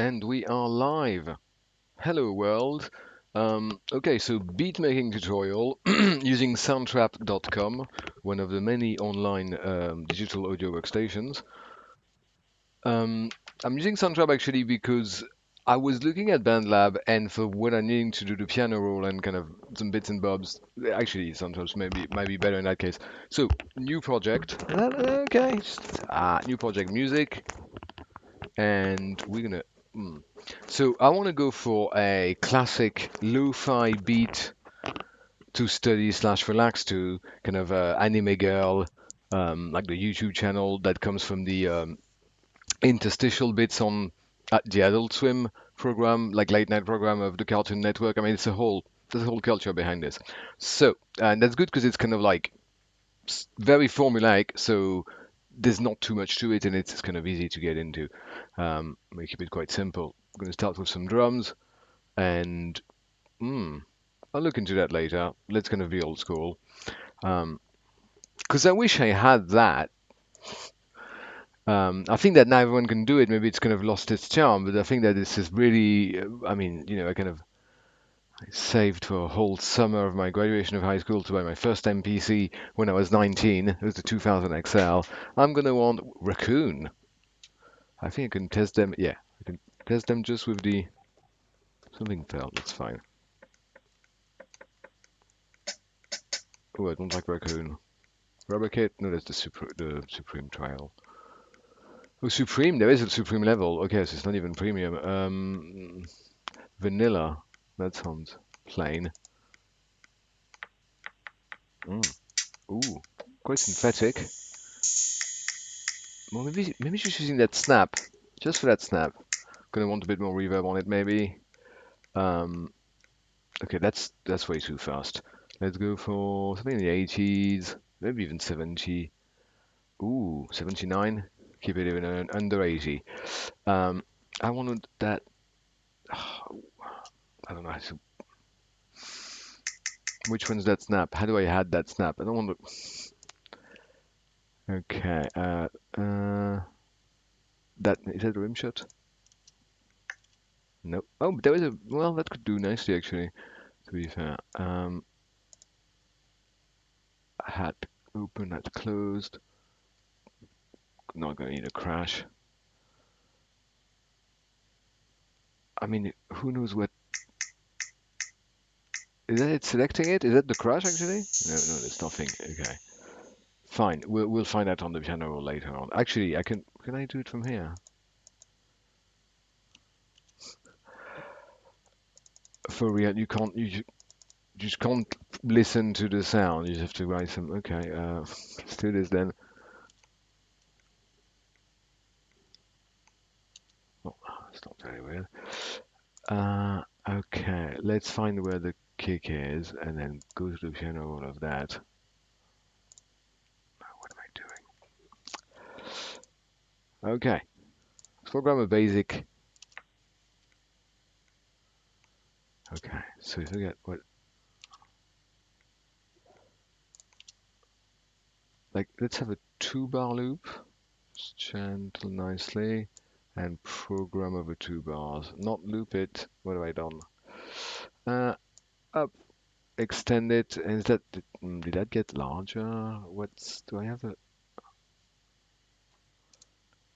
And we are live. Hello world. Okay, so beat making tutorial using soundtrap.com, one of the many online digital audio workstations. Um, I'm using Soundtrap actually because I was looking at BandLab and for what I needing to do the piano roll and kind of some bits and bobs, actually Soundtrap maybe might be better in that case. So new project. Okay, new project music, and we're gonna. Hmm. So I want to go for a classic lo-fi beat to study slash relax to, kind of anime girl, like the YouTube channel that comes from the interstitial bits on the Adult Swim program, like late night program of the Cartoon Network. I mean, there's a whole culture behind this. So, and that's good because it's kind of like very formulaic. So there's not too much to it, and it's kind of easy to get into. We keep it quite simple. I'm going to start with some drums, and I'll look into that later. Let's kind of be old school. Because I wish I had that. I think that now everyone can do it. Maybe it's kind of lost its charm, but I think that this is really, I mean, I kind of saved for a whole summer of my graduation of high school to buy my first MPC when I was 19. It was the 2000 XL. I'm going to want Raccoon. I think I can test them. Yeah, I can test them just with the something felt. That's fine. Oh, I don't like Raccoon. Rubber Kit? No, that's the Supreme trial. Oh, Supreme. There is a Supreme level. Okay, so it's not even premium. Vanilla. That sounds plain. Mm. Ooh, quite synthetic. Well, maybe she's using that snap. Just for that snap. Gonna want a bit more reverb on it, maybe. Um, okay, that's way too fast. Let's go for something in the 80s, maybe even 70. Ooh, 79. Keep it even under 80. Um, I wanted that. I don't know. Which one's that snap? How do I add that snap? I don't want to. Okay. That is that a rim shot? No. Oh, but there was a. Well, that could do nicely actually. To be fair. Hat open, hat closed. Not gonna need a crash. I mean, who knows what? Is that it selecting it? Is that the crash actually? No, no, there's nothing. Okay, fine. We'll find out on the piano later on. Actually, I can. Can I do it from here? For real, you can't. You just can't listen to the sound. You just have to write some. Okay, let's do this then. Oh, it's not very weird. Okay, let's find where the kick is and then go to the piano, all of that. What am I doing? Okay, let's program a basic. Okay, so if I get what, like, let's have a 2 bar loop, just gentle nicely, and program over 2 bars. Not loop it. What have I done? Up, extend it. And is that did that get larger? What's do I have a?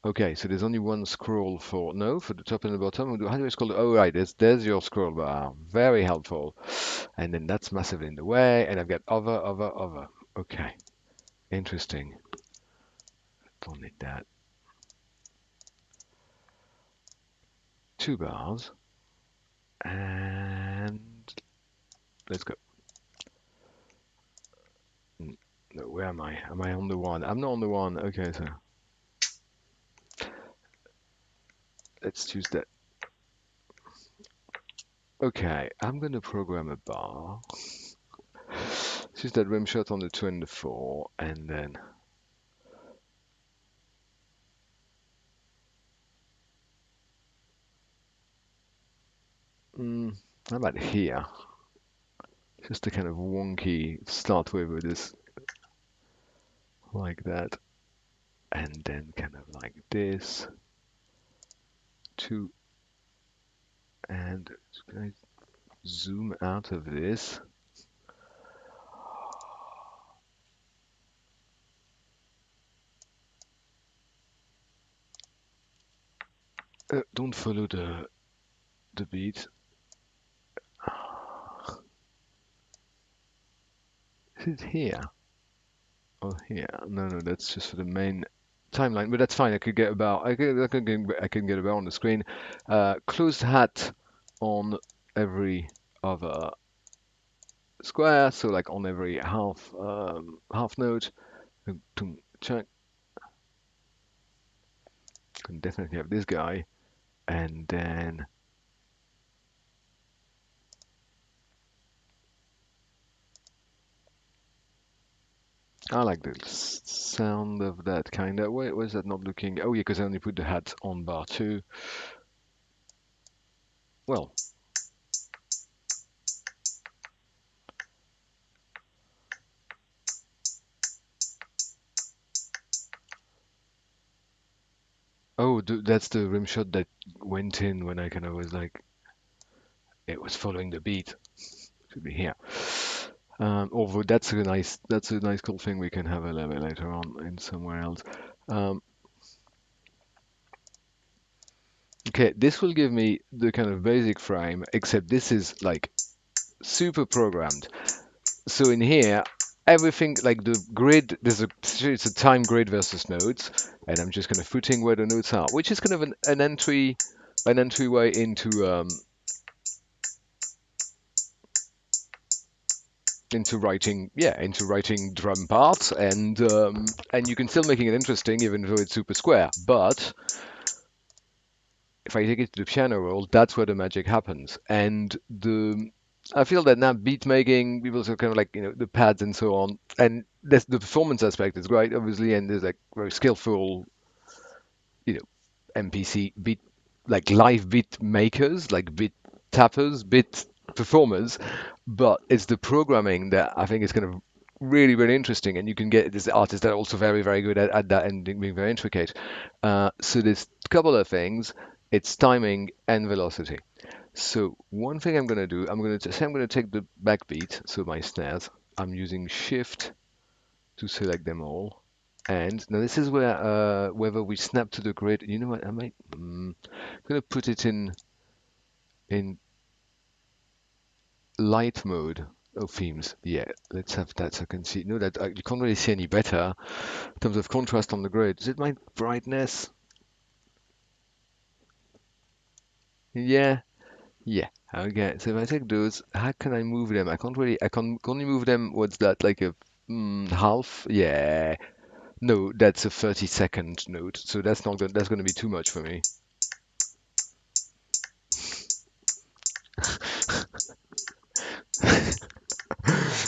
Okay, so there's only one scroll for no for the top and the bottom. How do I scroll? Oh right, there's your scroll bar. Very helpful. And then that's massively in the way. And I've got other. Okay, interesting. Don't need that. 2 bars. And let's go. No, where am I? Am I on the one? I'm not on the one. Okay, so let's choose that. Okay, I'm gonna program a bar. Choose that rim shot on the 2 and the 4, and then how about here? Just a kind of wonky start with this like that, and then kind of like this. 2 And can I zoom out of this? Don't follow the beat. Is it here? Oh, here. No, no, that's just for the main timeline, but that's fine. I could get about. I can get about on the screen. Closed hat on every other square, so like on every half node. Check. Can definitely have this guy, and then I like the sound of that kind of. Wait, was that not looking? Oh yeah, because I only put the hat on bar two. Well, oh, that's the rim shot that went in when I kind of was like, it was following the beat. Should be here. Although that's a nice cool thing we can have a little bit later on in somewhere else. Um, okay, this will give me the kind of basic frame, except this is like super programmed. So in here, everything like the grid, it's a time grid versus nodes, and I'm just kind of putting where the nodes are, which is kind of an entryway into writing, yeah, into writing drum parts, and you can still making it interesting even though it's super square. But if I take it to the piano roll, that's where the magic happens. And the I feel that now beat making, people are kind of like the pads and so on, and the performance aspect is great, obviously, and there's like very skillful, you know, MPC beat like live beat makers, like beat tappers, beat performers, but it's the programming that I think is kind of really interesting, and you can get these artists that are also very good at that and being very intricate. So there's a couple of things. It's timing and velocity. So one thing I'm gonna do, I'm gonna take the backbeat, so my snares. I'm using Shift to select them all. And now this is where whether we snap to the grid. You know what? I'm gonna put it in light mode. Oh, themes. Yeah, let's have that so I can see. No, that you can't really see any better in terms of contrast on the grid. Is it my brightness? Yeah, yeah. Okay. So if I take those, how can I move them? I can't really. I can only move them. What's that? Like a half? Yeah. No, that's a 30-second note. So that's not. That's going to be too much for me.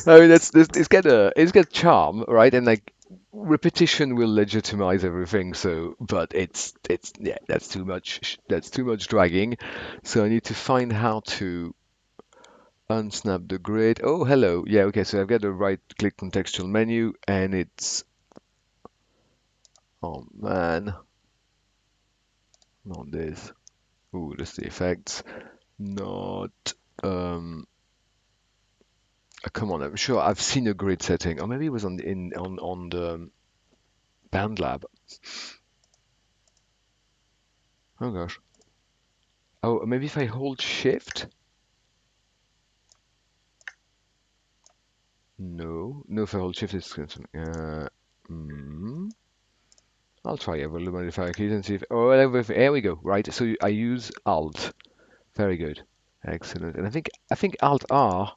I mean, it's got charm, right? And like repetition will legitimize everything. So, but it's yeah, that's too much. That's too much dragging. So I need to find how to unsnap the grid. Oh, hello. Yeah, okay. So I've got the right-click contextual menu, and it's oh man, not this. Ooh, that's the effects. Not come on. I'm sure I've seen a grid setting, or maybe it was on the in on the BandLab. Oh gosh. Oh, maybe if I hold shift? No. No, if I hold shift, it's mm, I'll try a volume modifier keys and see if. Oh, there we go. Right. So I use Alt. Very good. Excellent. And I think Alt R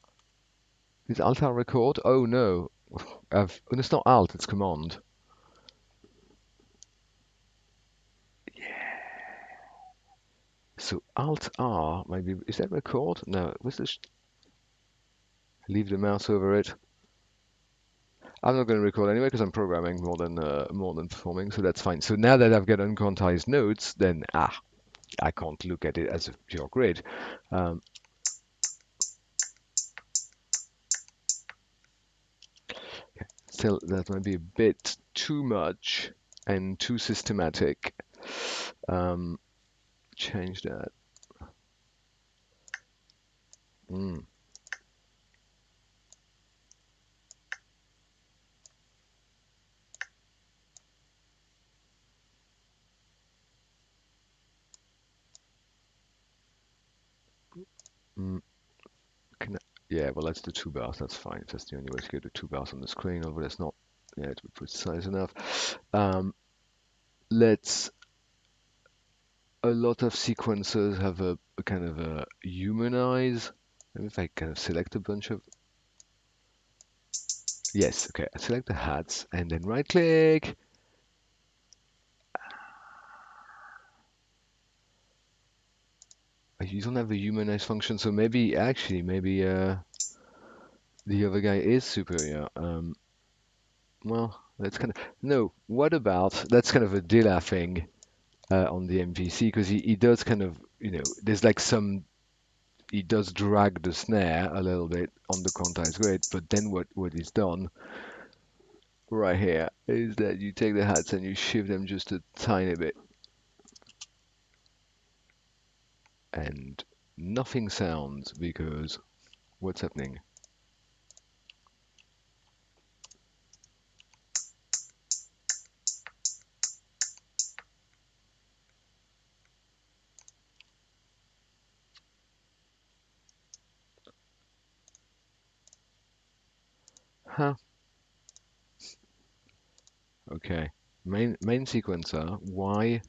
is Alt R record. Oh no. Oh, it's not Alt. It's Command. So Alt R maybe is that record? No. Was this? Leave the mouse over it. I'm not going to record anyway because I'm programming more than performing, so that's fine. So now that I've got unquantized nodes, then I can't look at it as a pure grid. Um, Still, that might be a bit too much and too systematic. Um, Change that. Mm. Mm. Can I, yeah, well, let's do two bars. That's fine. That's the only way to get the two bars on the screen, although that's not yeah, to be precise enough. Um, let's. A lot of sequencers have a kind of a humanize. Maybe if I kind of select a bunch of. Yes, okay. I select the hats and then right click. You don't have a humanize function, so maybe actually maybe the other guy is superior. Well, that's kind of no. What about that's kind of a Dilla thing on the MVC because he does kind of there's like some he does drag the snare a little bit on the quantized grid, but then what he's done right here is that you take the hats and you shift them just a tiny bit, and nothing sounds because what's happening? Huh? Okay. Main sequencer. Why?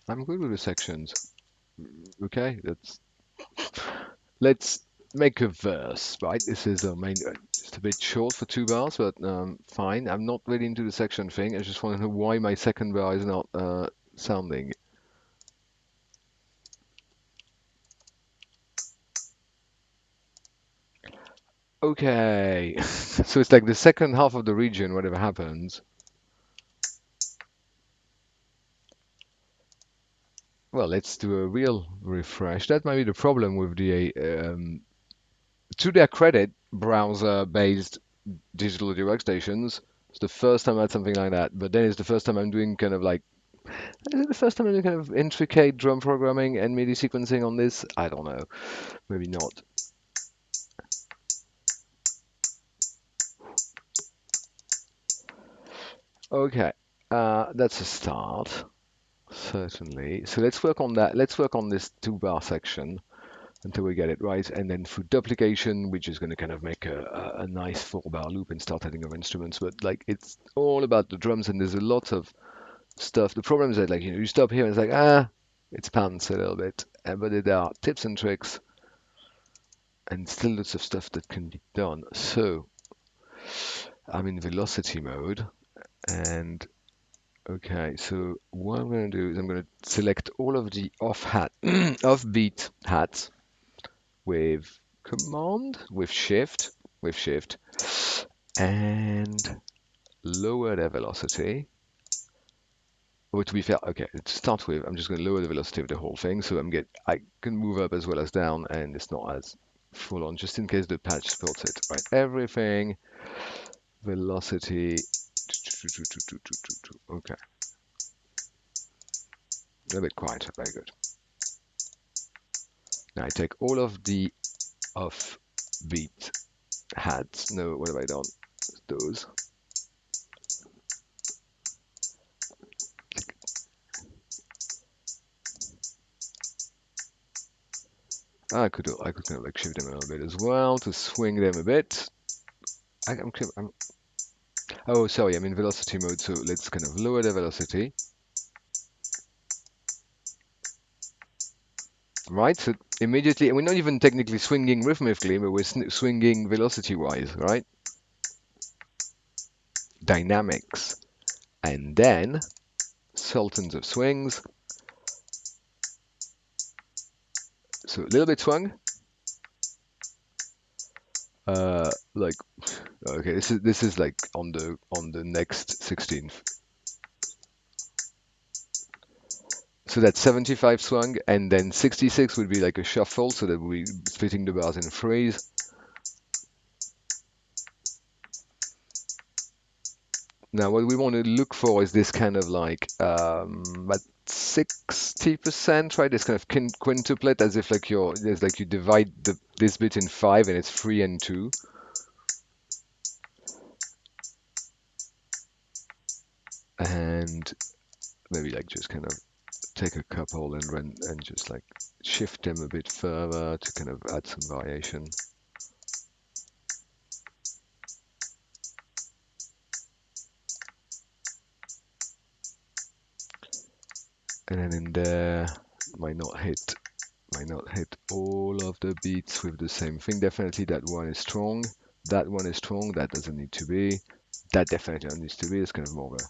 I'm good with the sections. Okay, let's make a verse, right? This is a main, just a bit short for two bars, but fine. I'm not really into the section thing. I just want to know why my second bar is not sounding. Okay, so it's like the second half of the region, whatever happens. Well, let's do a real refresh. That might be the problem with the, to their credit, browser-based digital audio workstations. It's the first time I had something like that, but then it's the first time I'm doing kind of like, is it the first time I'm doing kind of intricate drum programming and MIDI sequencing on this? I don't know. Maybe not. Okay, that's a start, certainly. So let's work on that. Let's work on this two bar section until we get it right. And then for duplication, we're just going to kind of make a nice four bar loop and start adding other instruments. But like it's all about the drums, and there's a lot of stuff. The problem is that like you stop here and it's like it's pants a little bit, but there are tips and tricks and still lots of stuff that can be done. So I'm in velocity mode, and okay, so what I'm going to do is I'm going to select all of the offbeat hats with command, with shift, and lower their velocity. Or to be fair, okay, to start with, I'm just going to lower the velocity of the whole thing, so I can move up as well as down, and it's not as full on, just in case the patch supports it. Right, everything, velocity. Okay, a little bit quieter, very good. Now I take all of the off-beat hats. No, what have I done? Those. I could kind of like shift them a little bit as well to swing them a bit. I'm oh, sorry, I'm in velocity mode, so let's kind of lower the velocity. Right, so immediately, and we're not even technically swinging rhythmically, but we're swinging velocity-wise, right? Dynamics. And then, sultans of swings. So a little bit swung. Like, okay, this is like on the next 16th. So that's 75 swung, and then 66 would be like a shuffle, so that we're splitting the bars in threes. Now, what we want to look for is this kind of like, 60%, right? It's kind of quintuplet, as if like there's like you divide this bit in five and it's 3 and 2. And maybe like just kind of take a couple and run and just like shift them a bit further to kind of add some variation. And then in there, might not hit all of the beats with the same thing. Definitely that one is strong. That one is strong. That doesn't need to be. That definitely needs to be. It's kind of more of a...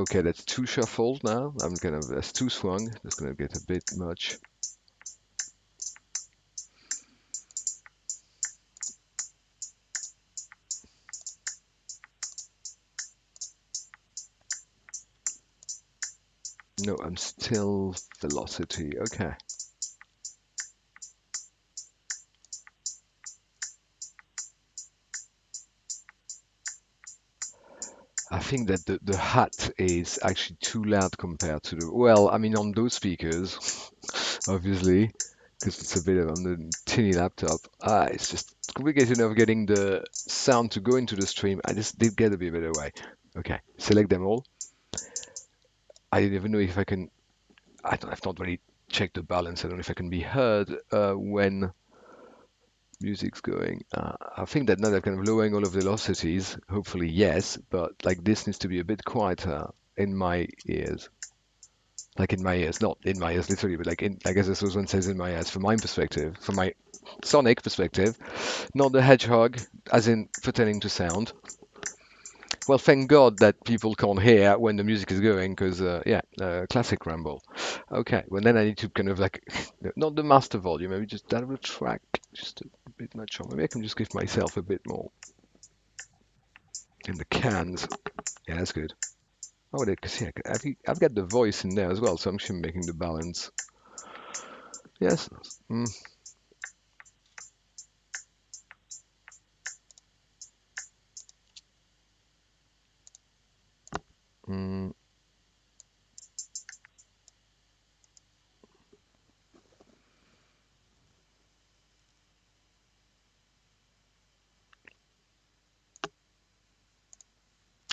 Okay, that's too shuffled now. That's too swung. That's gonna get a bit much. No, I'm still velocity. Okay. I think that the hat is actually too loud compared to the, well, I mean on those speakers, obviously, because it's a bit of on the tinny laptop. It's just complicated enough getting the sound to go into the stream. I just did get a bit away. Okay, select them all. I don't even know if I can. I've not really checked the balance. I don't know if I can be heard when music's going. I think that now they're kind of lowering all of the velocities. Hopefully, yes, but like this needs to be a bit quieter in my ears. Like in my ears, not in my ears literally, but like in, I guess this was one says in my ears, from my perspective, from my sonic perspective, not the hedgehog, as in pertaining to sound. Well, thank God that people can't hear when the music is going, because yeah, classic ramble. Okay, well then I need to kind of like, not the master volume, maybe just that of the track, just a bit much. Or maybe I can just give myself a bit more in the cans. Yeah, that's good. Oh, because yeah, I've got the voice in there as well, so I'm actually making the balance. Yes. Mm. Mm.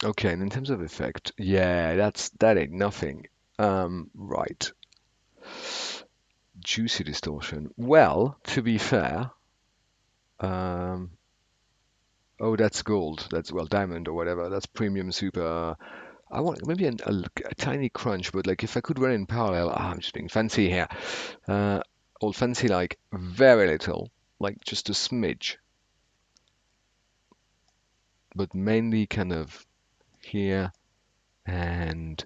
Okay, and in terms of effect, yeah, that ain't nothing. Right. Juicy distortion. Well, to be fair, um, oh, that's gold. That's well, diamond or whatever. That's premium super. I want maybe a tiny crunch, but like if I could run in parallel, I'm just being fancy here. Old fancy like very little, like just a smidge, but mainly kind of here and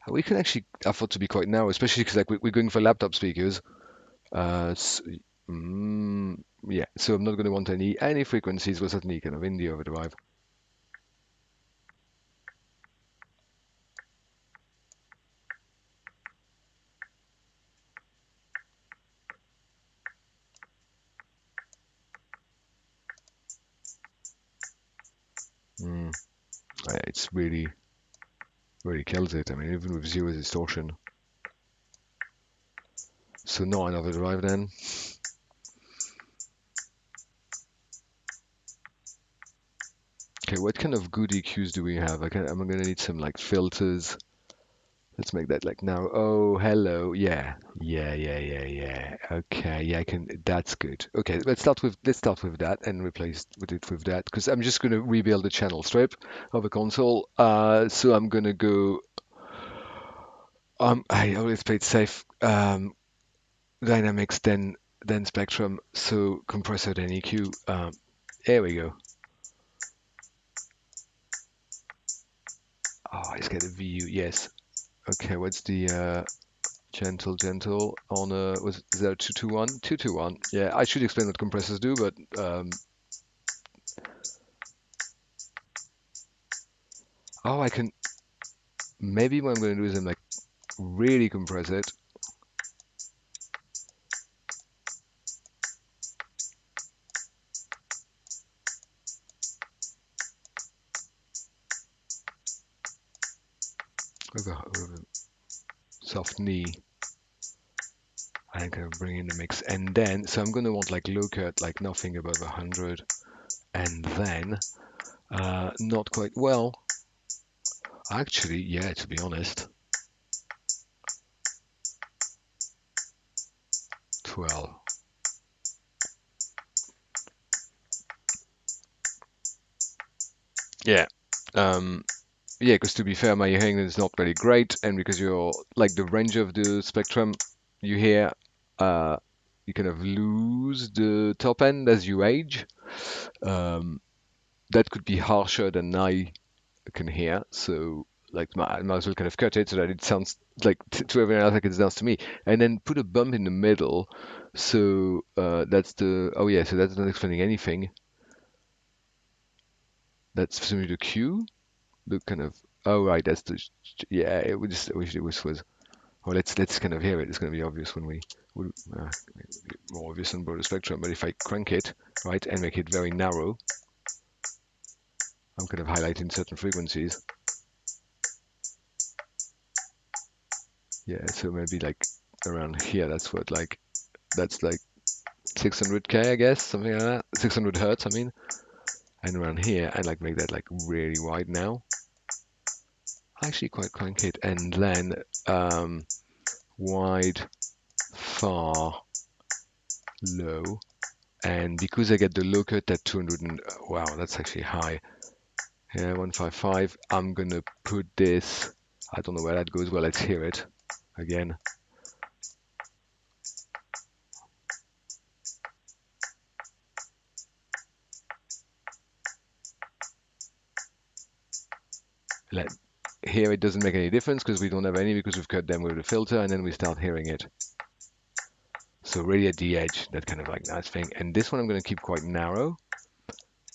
we can actually afford to be quite narrow, especially because like we're going for laptop speakers. S yeah, so I'm not going to want any frequencies with certainly kind of in the overdrive. Mm, yeah, it's really kills it. I mean, even with zero distortion. So not an overdrive then. Okay, what kind of good EQs do we have? I'm gonna need some like filters. Let's make that like now. Oh, hello. Yeah. Okay, yeah, I can. That's good. Okay, let's start with that and replace with it with that because I'm just gonna rebuild the channel strip of a console. So I'm gonna go. I always played safe. Dynamics, then Spectrum. So compressor, then EQ. There we go. Oh, let's get a VU. Yes. Okay, what's the gentle on was is that a 221? 221. Yeah, I should explain what compressors do, but oh, I can maybe what I'm going to do is I'm like really compress it. with a soft knee and kind of bring in the mix. And then, so I'm going to want like low cut, like nothing above 100. And then, not quite well. Actually, yeah, to be honest, 12. Yeah. Yeah, because to be fair, my hearing is not very great, and because you're like the range of the spectrum you hear, uh, you kind of lose the top end as you age. Um, that could be harsher than I can hear, so like I might as well kind of cut it so that it sounds like to everyone else like it sounds to me, and then put a bump in the middle. So that's the oh yeah, so that's not explaining anything. That's presumably the Q, the kind of oh right, that's the yeah. It was just I wish it was. Well, let's kind of hear it. It's going to be obvious when we would more obvious on broader spectrum. But if I crank it right and make it very narrow, I'm kind of highlighting certain frequencies. Yeah, so maybe like around here. That's like 600K, I guess, something like that. 600 hertz, I mean. And around here, I'd like make that like really wide now. Actually, quite crank it, and then wide, far, low. And because I get the low cut at 200, and, wow, that's actually high. Yeah, 155. I'm gonna put this. I don't know where that goes. Well, let's hear it again. Let Here it doesn't make any difference because we don't have any because we've cut them with the filter, and then we start hearing it. So really at the edge, that kind of like nice thing. And this one I'm gonna keep quite narrow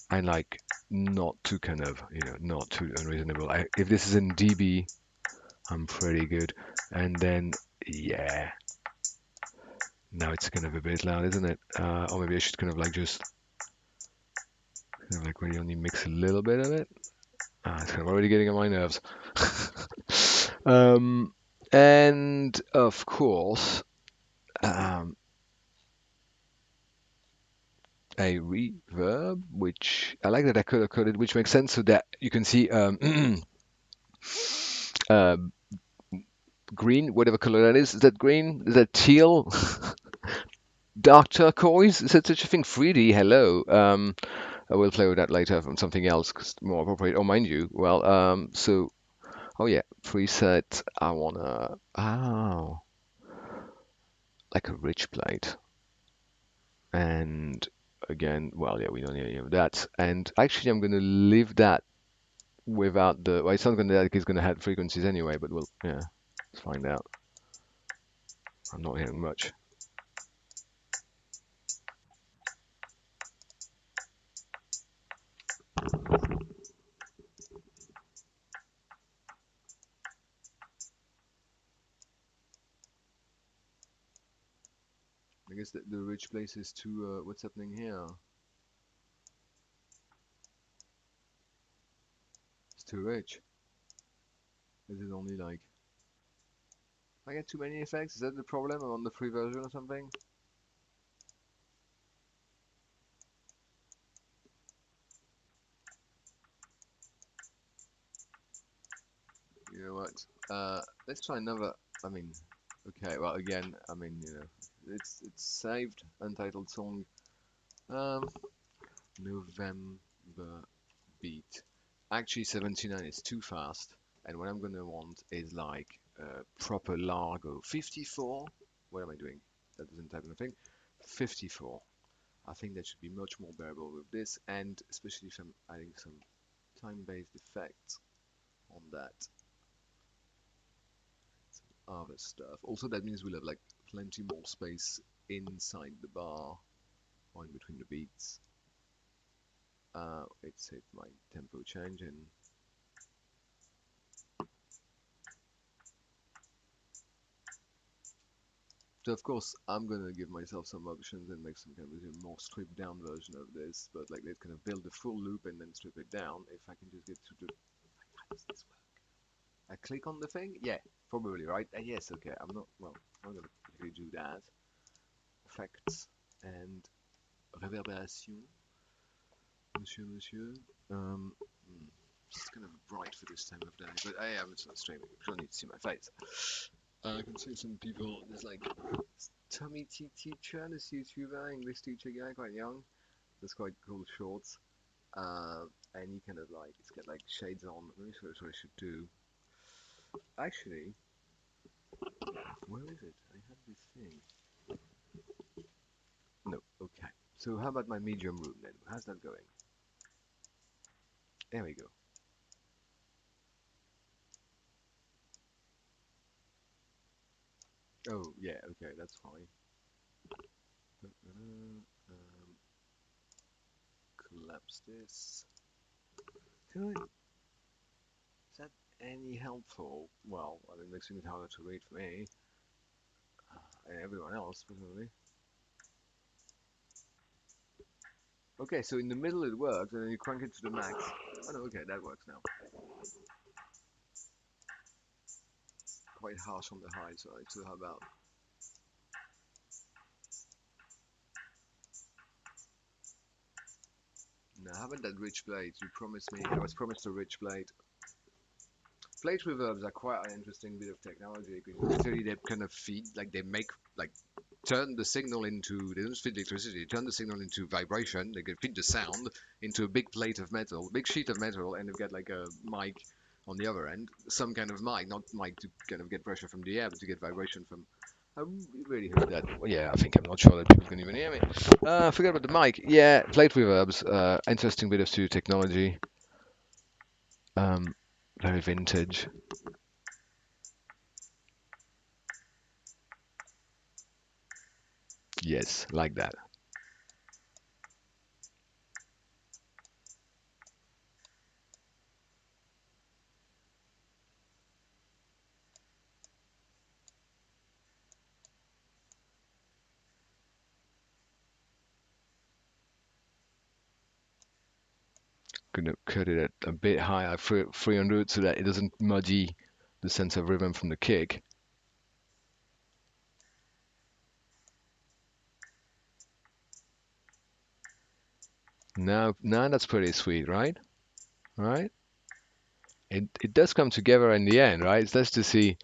and like not too kind of not too unreasonable. If this is in dB, I'm pretty good. And then yeah, now it's kind of a bit loud, isn't it? Or maybe I should kind of like just kind of like really only mix a little bit of it. It's kind of already getting on my nerves. um, and of course, um, a reverb, which I like that I color coded, which makes sense so that you can see uh, green, whatever color that is. Is that green? Is that teal? Dark turquoise? Is that such a thing? 3D, hello. I will play with that later from something else, 'cause more appropriate. Oh, mind you, well, so, oh yeah, preset, I wanna, oh, like a rich plate. And again, well, yeah, we don't need any of that. And actually, I'm gonna leave that without the, well, it's not gonna, like, it's gonna have frequencies anyway, but we'll, yeah, let's find out. I'm not hearing much. I guess the rich place is too, what's happening here? It's too rich. Is it only like, I get too many effects? Is that the problem? I'm on the free version or something? You know what? Let's try another. I mean, okay. Well, again, I mean, it's saved, untitled song. Um, November beat. Actually, 79 is too fast, and what I'm gonna want is like proper Largo. 54. What am I doing? That doesn't type anything. 54. I think that should be much more bearable with this, and especially if I'm adding some time-based effects on that. Other stuff. Also, that means we'll have like plenty more space inside the bar or in between the beats. Let's hit my tempo change and so of course I'm gonna give myself some options and make some kind of a more stripped down version of this, but like let's kind of build a full loop and then strip it down. If I can just get to the, how does this work? I click on the thing? Yeah, probably, right? Yes, okay. I'm not, well, I'm gonna quickly do that. Effects and réverbération. Monsieur. It's kind of bright for this time of day, but I am, it's not streaming. You don't need to see my face. I can see some people, there's like Tommy T Teacher, this YouTuber, English teacher guy, quite young. There's quite cool shorts. And he kind of like, it's got like shades on. Let me see what I should do. Actually, where is it? I have this thing. No, okay. So how about my medium room then? How's that going? There we go. Oh, yeah, okay, that's fine. Collapse this. Is that any helpful? Well, I mean, it makes it harder to read for me and everyone else, presumably. Okay, so in the middle it works, and then you crank it to the max. Oh no, okay, that works now. Quite harsh on the high side, so how about? Now, how about that rich blade? You promised me, I was promised a rich blade. Plate reverbs are quite an interesting bit of technology because literally they kind of feed, like they make, like turn the signal into, they don't feed electricity, turn the signal into vibration, they can feed the sound into a big plate of metal, big sheet of metal, and they've got like a mic on the other end, some kind of mic, not mic to kind of get pressure from the air, but to get vibration from. I really hope that. Well, yeah, I think I'm not sure that people can even hear me. Forget about the mic. Yeah, plate reverbs. Interesting bit of studio technology. Um, very vintage. Yes, like that. Gonna cut it at a bit higher, 300, so that it doesn't muddy the sense of rhythm from the kick. Now that's pretty sweet, right? Right? It does come together in the end, right? It's nice to see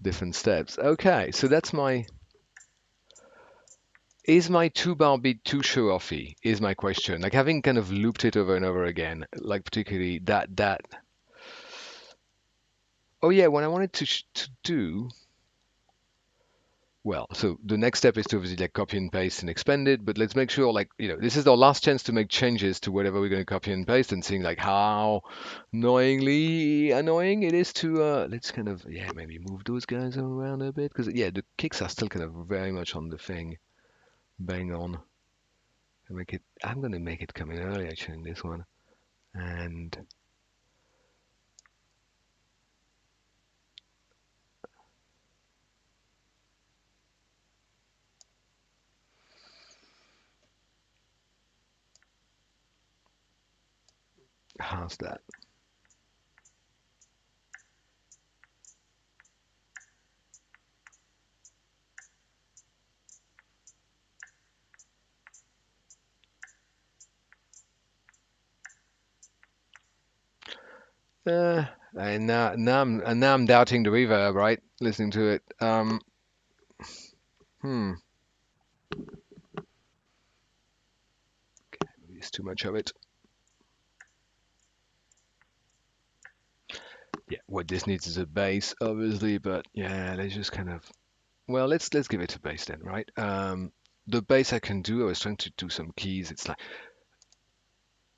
different steps. Okay, so that's my. Is my two-bar beat too show-offy? Is my question. Like having kind of looped it over and over again, like particularly that. Oh yeah, what I wanted to do. Well, so the next step is to obviously like copy and paste and expand it, but let's make sure like, this is our last chance to make changes to whatever we're going to copy and paste and seeing like how annoyingly annoying it is to, let's kind of, yeah, maybe move those guys around a bit because, yeah, the kicks are still kind of very much on the thing. Bang on. I'm going to make it come in early actually in this one. And how's that? And now I'm doubting the reverb, right? Listening to it. Hmm. It's too much of it. Yeah, what this needs is a bass, obviously, but yeah, let's just kind of. Well, let's give it a bass then, right? The bass I can do. I was trying to do some keys. It's like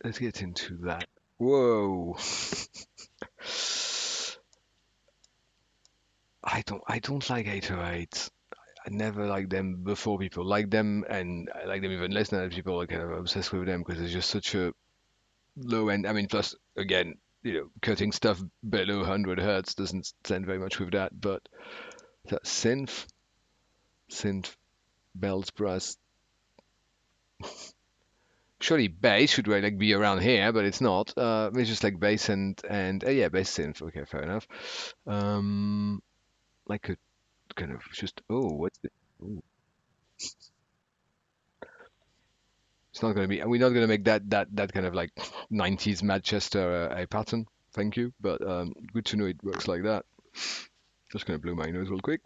let's get into that. Whoa. I don't like 808s. I never liked them before people like them, and I like them even less now that people are kind of obsessed with them because it's just such a low end. I mean, plus again, cutting stuff below 100 hertz doesn't sound very much with that, but that synth bells brass Surely bass should like be around here, but it's not. It's just like bass and yeah, bass synth. Okay, fair enough. Like a kind of just what's this? Ooh, it's not gonna be. We're not gonna make that kind of like 90s Manchester a pattern. Thank you, but good to know it works like that. Just gonna blow my nose real quick.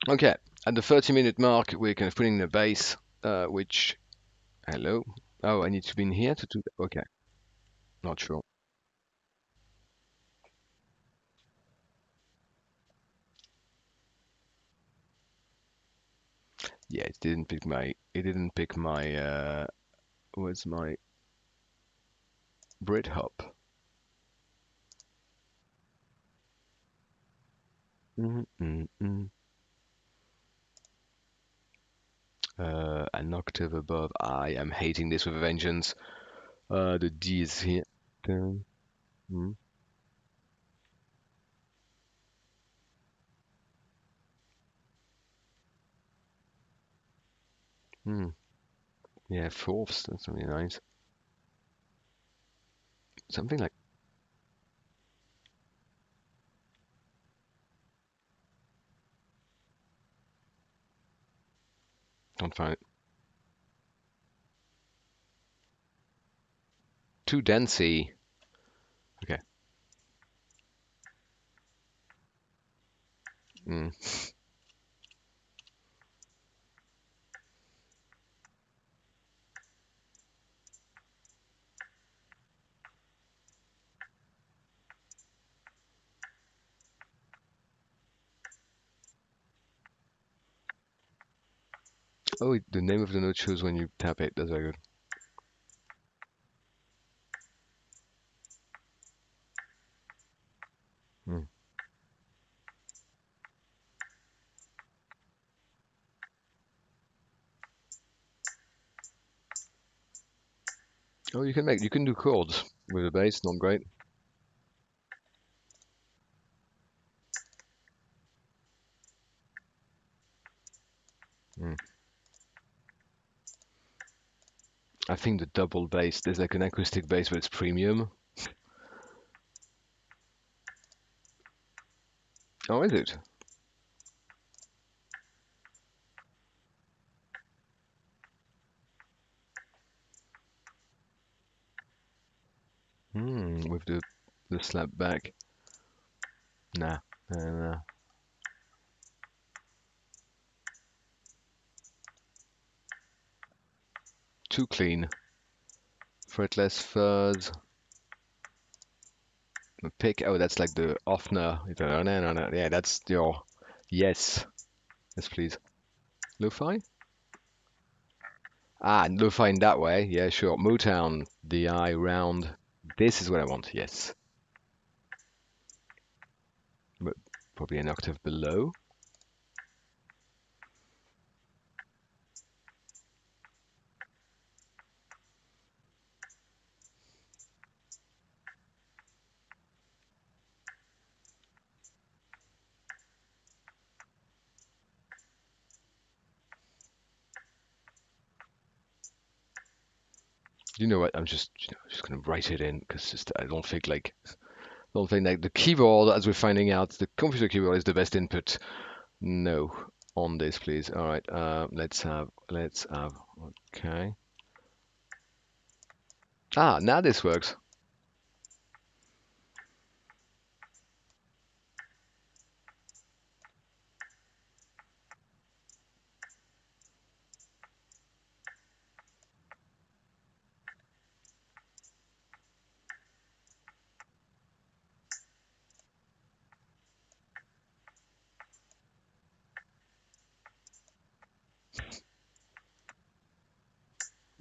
Okay, at the 30-minute mark, we're kind of putting the bass, which hello. Oh, I need to be in here to do that. Okay, not sure. Yeah, it didn't pick my. It didn't pick my. Where's my Brit-hop? Mm, mm, mm. An octave above. I am hating this with a vengeance. The D is here. Dun, mm, mm. Yeah, fourths. That's really nice. Something like. Don't find it. Too dancey. Okay. Mm. Oh, the name of the note shows when you tap it. That's very good. Mm. Oh, you can do chords with a bass. Not great. Mm. I think the double bass. There's like an acoustic bass, but it's premium. Oh, is it? With the slap back. Nah, nah, nah. Too clean. Fretless fuzz. The pick. Oh, that's like the Offner. Yeah, that's your. Yes. Yes, please. Lo-fi? Ah, lo-fi in that way. Yeah, sure. Motown. DI round. This is what I want. Yes. But probably an octave below. You know what? I'm just gonna write it in because just I don't think like the keyboard, as we're finding out, the computer keyboard is the best input. No, on this, please. All right. Let's have. Okay. Ah, now this works.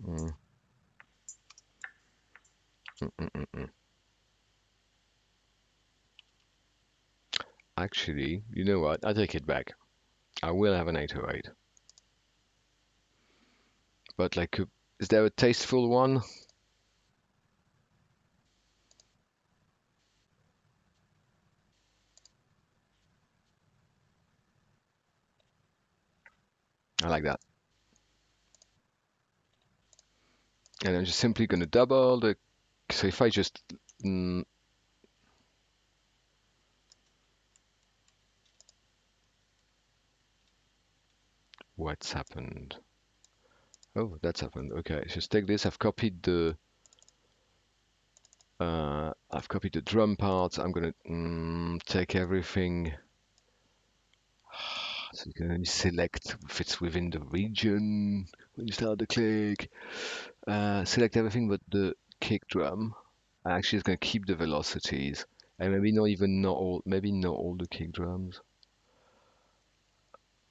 Mm, mm, mm, mm, mm. Actually, you know what? I take it back. I will have an 808. But like, is there a tasteful one? I like that. And I'm just simply going to double the. So if I just what's happened? Oh, that's happened. Okay, just take this. I've copied the drum parts. I'm gonna take everything. So you can only select if it's within the region when you start the click. Select everything but the kick drum. Actually, it's gonna keep the velocities, and maybe not all the kick drums.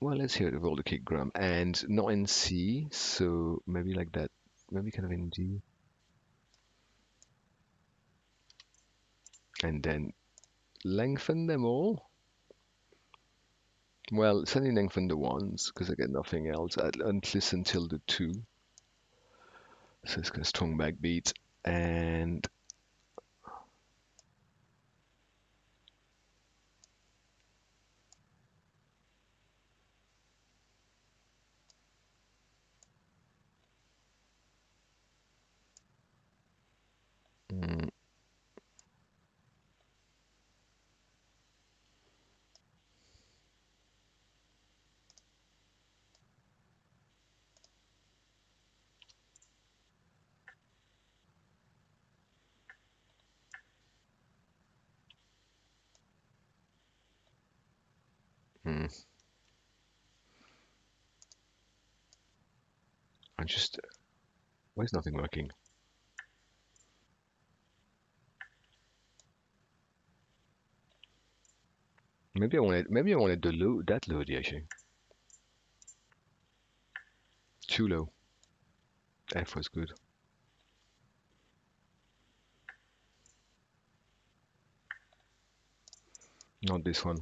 Well, let's hear it with all the kick drum, and not in C, so maybe like that. Maybe kind of in D, and then lengthen them all. Well, certainly lengthen the ones because I get nothing else. And listen till the two. So it's got a strong backbeat. And mm, mm, I just why is nothing working? Maybe I wanted the low that low actually. Too low. F was good. Not this one.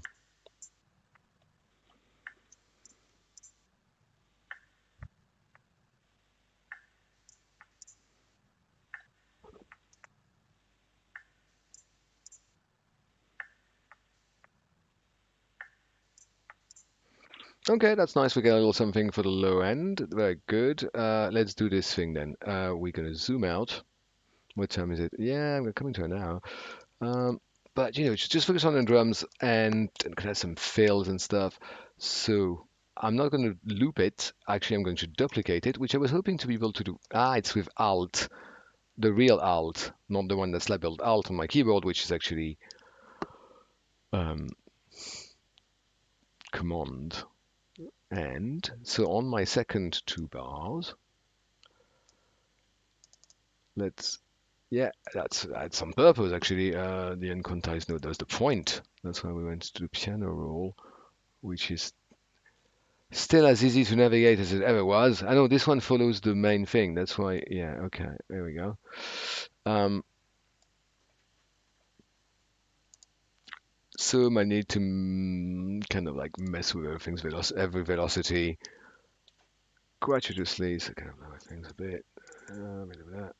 Okay, that's nice. We get a little something for the low end. Very good. Let's do this thing then. We're gonna zoom out. What time is it? Yeah, I'm coming to an hour. But just focus on the drums and kind of some fills and stuff. So I'm not going to loop it. Actually, I'm going to duplicate it, which I was hoping to be able to do. It's with Alt, the real Alt, not the one that's labeled Alt on my keyboard, which is actually um, Command. And so on my second two bars, let's yeah, that's on purpose actually. The unquantized note, that's the point. That's why we went to the piano roll, which is still as easy to navigate as it ever was. I know this one follows the main thing. That's why, yeah, okay, there we go. Um, so I need to kind of like mess with everything's every velocity gratuitously, so kind of lower things a bit. Bit of that.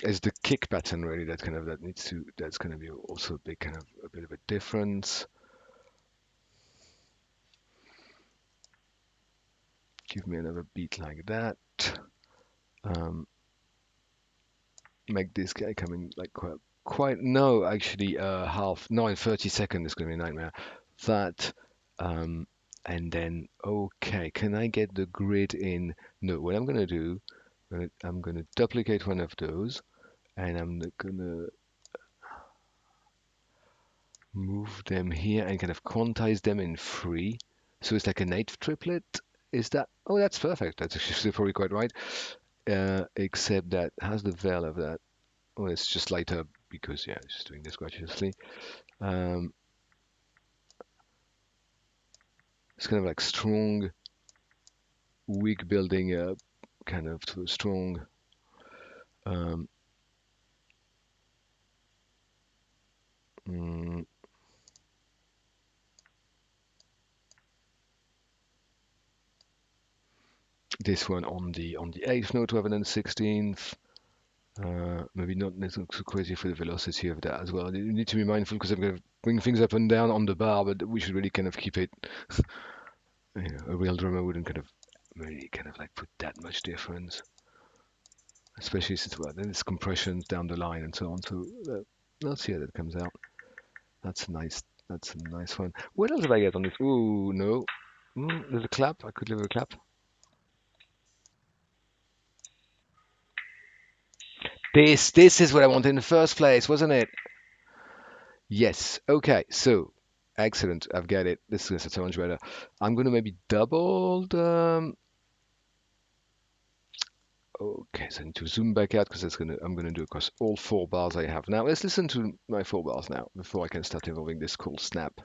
It's the kick pattern really that's going to be also a big kind of a bit of a difference. Give me another beat like that. Um, make this guy come in like quite no actually half no in 30 seconds is going to be a nightmare that um and then okay, can I get the grid in? No, what I'm going to do, I'm going to duplicate one of those and I'm going to move them here and kind of quantize them in three, so it's like an eighth triplet. Is that, oh, that's perfect, that's actually probably quite right, except that has the val of that. Well, it's just lighter because yeah, it's just doing this gratuitously. Um, it's kind of like strong, weak building up, kind of to a strong. Um, mm, this one on the eighth note rather than 16th. Maybe not so crazy for the velocity of that as well. You need to be mindful because I'm going to bring things up and down on the bar, but we should really kind of keep it. A real drummer wouldn't kind of really kind of like put that much difference, especially since well, then it's compressions down the line and so on. So let's see how that comes out. That's a nice. That's a nice one. What else have I got on this? Ooh, no. There's a clap. I could leave a clap. This is what I wanted in the first place, wasn't it? Yes. Okay. So excellent. I've got it. This is so much better. I'm gonna maybe double the. Okay, so I need to zoom back out because I'm gonna do across all four bars I have now. Let's listen to my four bars now before I can start evolving this cool snap.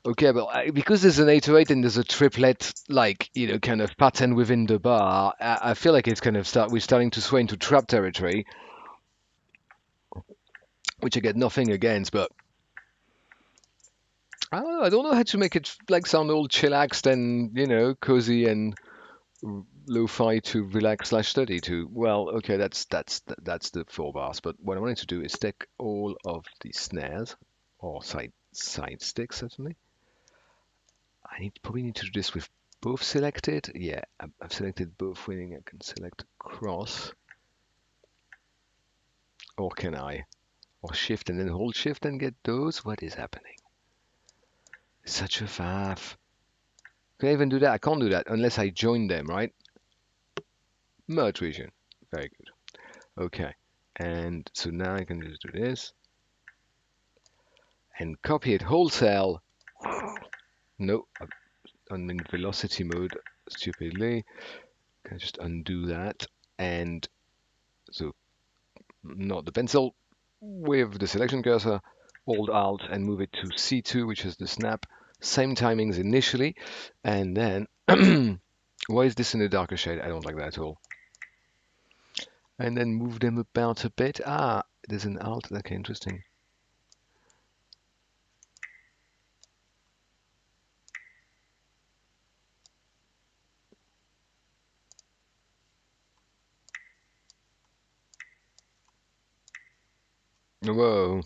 Okay, but because there's an 808 and there's a triplet, like, kind of pattern within the bar, I feel like it's kind of we're starting to sway into trap territory, which I get nothing against, but I don't know how to make it like sound all chillaxed and, cozy and lo-fi to relax slash study to. Well, okay, that's the four bars, but what I wanted to do is take all of the snares, or side sticks, certainly. Probably need to do this with both selected. Yeah, I've selected both winning. I can select cross, or can I? Or shift and then hold shift and get those? What is happening? Such a faff. Can I even do that? I can't do that unless I join them, right? Merge region. Very good. Okay. And so now I can just do this and copy it wholesale. No, I'm in velocity mode stupidly. Can I just undo that? And so not the pencil with the selection cursor, Alt Alt and move it to C2, which is the snap. Same timings initially, and then why is this in a darker shade? I don't like that at all. And then move them about a bit. Ah, there's an Alt. Okay, interesting. Whoa.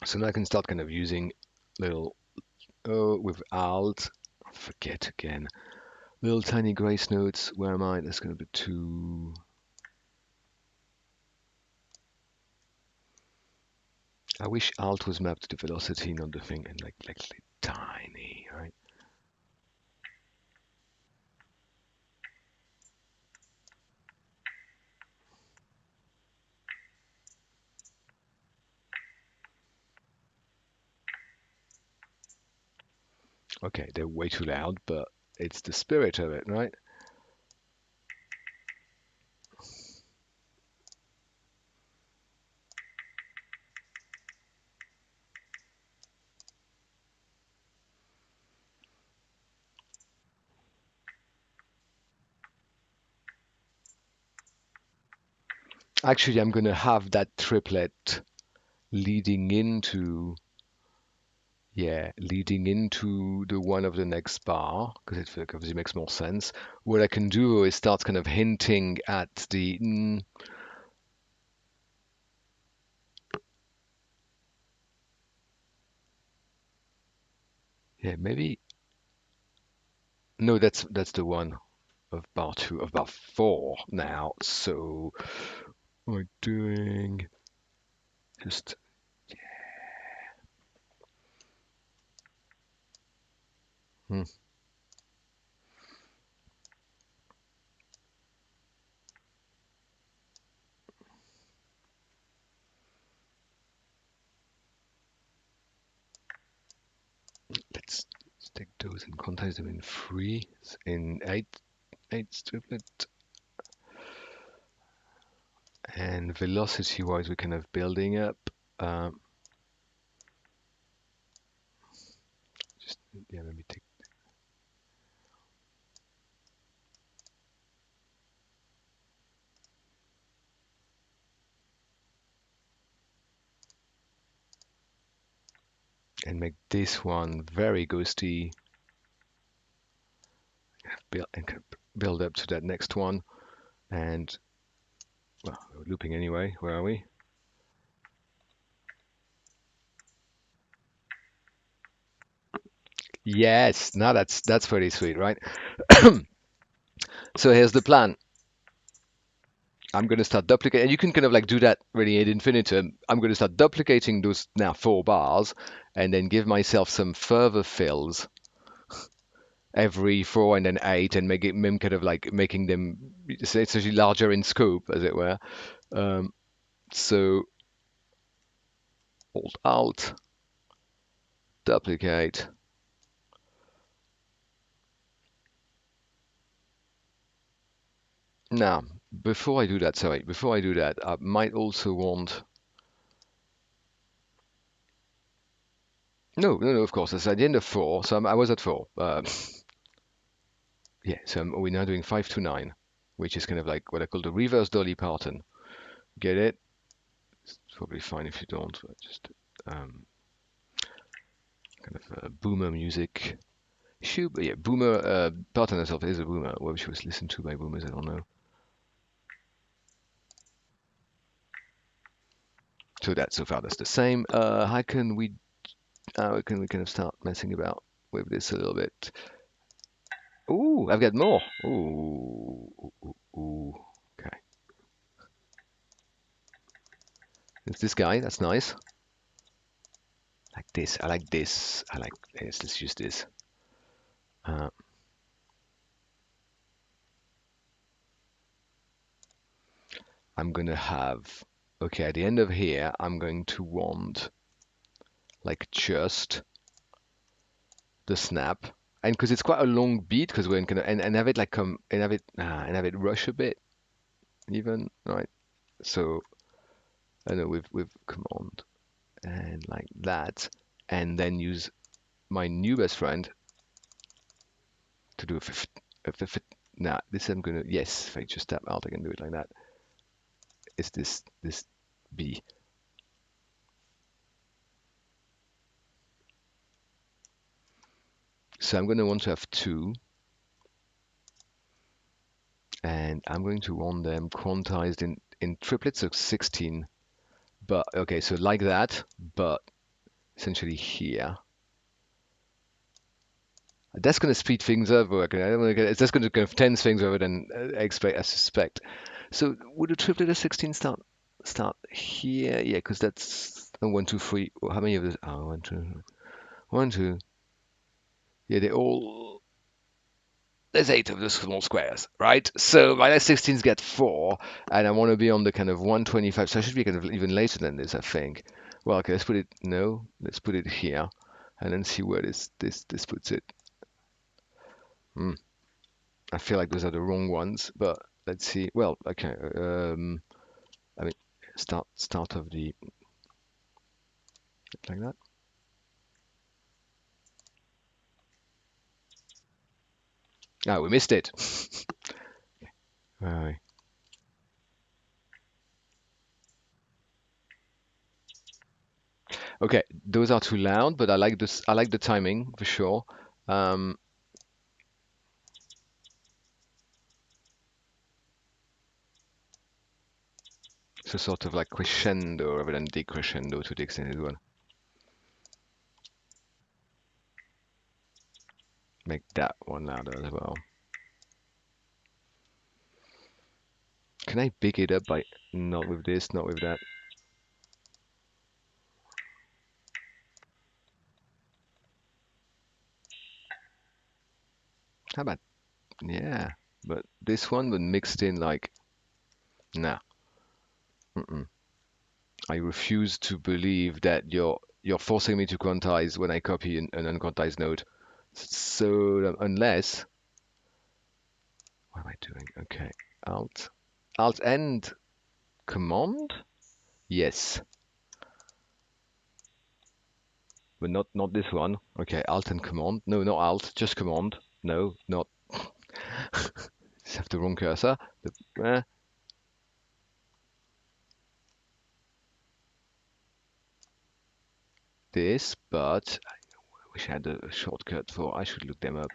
So now I can start kind of using little with Alt. Forget again. Little tiny grace notes. Where am I? That's going to be too. I wish Alt was mapped to the velocity, not the thing, and like tiny, right? Okay, they're way too loud, but it's the spirit of it, right? Actually, I'm going to have that triplet leading into, yeah, leading into the one of the next bar, because it obviously makes more sense. What I can do is start kind of hinting at the, yeah, maybe, no, that's the one of bar two, of bar four now. So we're doing just, hmm, let's take those and quantize them in three, in eight triplet. And velocity wise, we're kind of building up. Um, just yeah, maybe take. and make this one very ghosty. Build up to that next one, and well, we're looping anyway. Where are we? Yes, now that's pretty sweet, right? So here's the plan. I'm going to start duplicating, and you can kind of like do that really ad infinitum. I'm going to start duplicating those now 4 bars, and then give myself some further fills every 4 and then 8, and make it kind of like making them essentially larger in scope, as it were. Um, so Alt duplicate. Now, before I do that, sorry, before I do that, I might also want. No, no, no, of course, it's at the end of 4, so I was at 4. Yeah, so we're now doing 5 to 9, which is kind of like what I call the reverse Dolly Parton. Get it? It's probably fine if you don't, but just kind of boomer music. Yeah, boomer, Parton herself is a boomer. Whether she was listened to by boomers, I don't know. So that so far that's the same. How can we kind of start messing about with this a little bit? Ooh, I've got more. Ooh. Okay. It's this guy. That's nice. Like this. I like this. I like this. Let's use this. Uh, I'm gonna have. Okay, at the end of here, I'm going to want like just the snap, and because it's quite a long beat, because we're gonna and have it like come and have it rush a bit even, right? So I know with command and like that, and then use my new best friend to do a fifth. Now this I'm gonna, yes, if I just tap out, I can do it like that. It's this B. So I'm gonna want to have 2, and I'm going to want them quantized in triplets of 16. But okay, so like that, but essentially here. That's going to speed things up. I don't want to get, it's just going to kind of tense things over than I expect. I suspect. So would a triplet of 16 start here? Yeah, because that's 1, 2, 3. How many of this? Oh, 1, 2, 1, 2. Yeah, they all. There's 8 of the small squares, right? So my last 16s get 4, and I want to be on the kind of 125. So I should be kind of even later than this, I think. Well, okay, let's put it. No, let's put it here, and then see where this puts it. Hmm. I feel like those are the wrong ones, but let's see. Well, okay. I mean, start of the like that. Ah, we missed it. Right. Okay, those are too loud, but I like this. I like the timing for sure. Um, so sort of like crescendo rather than decrescendo to the extent as well. Make that one louder as well. Can I pick it up by not with this, not with that? How about yeah? But this one would mixed in like nah. Mm-mm. I refuse to believe that you're forcing me to quantize when I copy an unquantized node. So unless what am I doing? Okay, Alt and Command. Yes, but not this one. Okay, Alt and Command. No, not Alt, just Command. No, not. Just have the wrong cursor. this, but I wish I had a shortcut for. I should look them up.